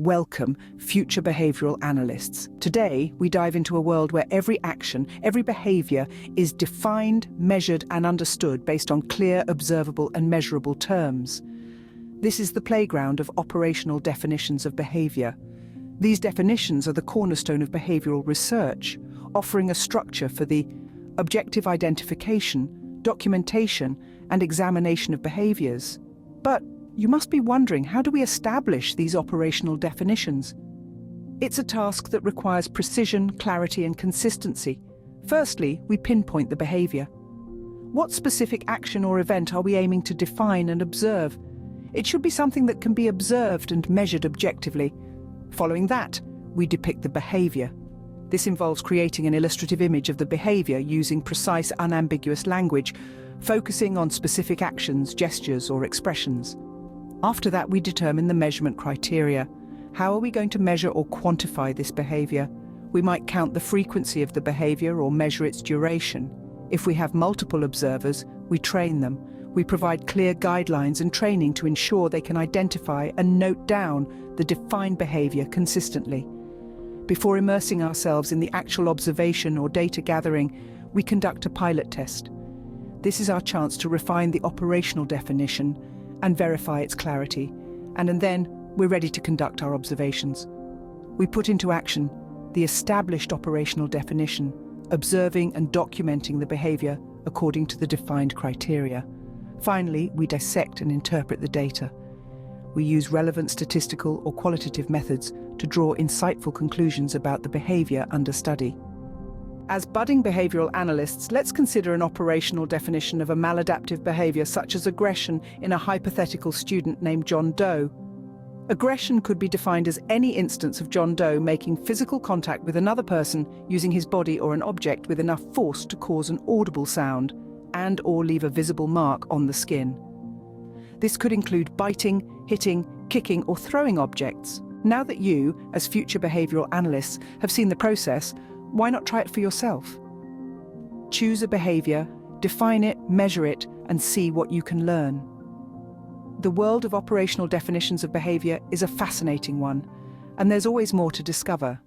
Welcome, future behavioral analysts. Today, we dive into a world where every action, every behavior is defined, measured, and understood based on clear, observable, and measurable terms. This is the playground of operational definitions of behavior. These definitions are the cornerstone of behavioral research, offering a structure for the objective identification, documentation, and examination of behaviors. But you must be wondering, how do we establish these operational definitions? It's a task that requires precision, clarity, and consistency. Firstly, we pinpoint the behavior. What specific action or event are we aiming to define and observe? It should be something that can be observed and measured objectively. Following that, we depict the behavior. This involves creating an illustrative image of the behavior using precise, unambiguous language, focusing on specific actions, gestures, or expressions. After that, we determine the measurement criteria. How are we going to measure or quantify this behavior? We might count the frequency of the behavior or measure its duration. If we have multiple observers, we train them. We provide clear guidelines and training to ensure they can identify and note down the defined behavior consistently. Before immersing ourselves in the actual observation or data gathering, we conduct a pilot test. This is our chance to refine the operational definition and verify its clarity, and then we're ready to conduct our observations. We put into action the established operational definition, observing and documenting the behavior according to the defined criteria. Finally, we dissect and interpret the data. We use relevant statistical or qualitative methods to draw insightful conclusions about the behavior under study. As budding behavioral analysts, let's consider an operational definition of a maladaptive behavior such as aggression in a hypothetical student named John Doe. Aggression could be defined as any instance of John Doe making physical contact with another person using his body or an object with enough force to cause an audible sound and/or leave a visible mark on the skin. This could include biting, hitting, kicking, or throwing objects. Now that you, as future behavioral analysts, have seen the process, why not try it for yourself? Choose a behavior, define it, measure it, and see what you can learn. The world of operational definitions of behavior is a fascinating one, and there's always more to discover.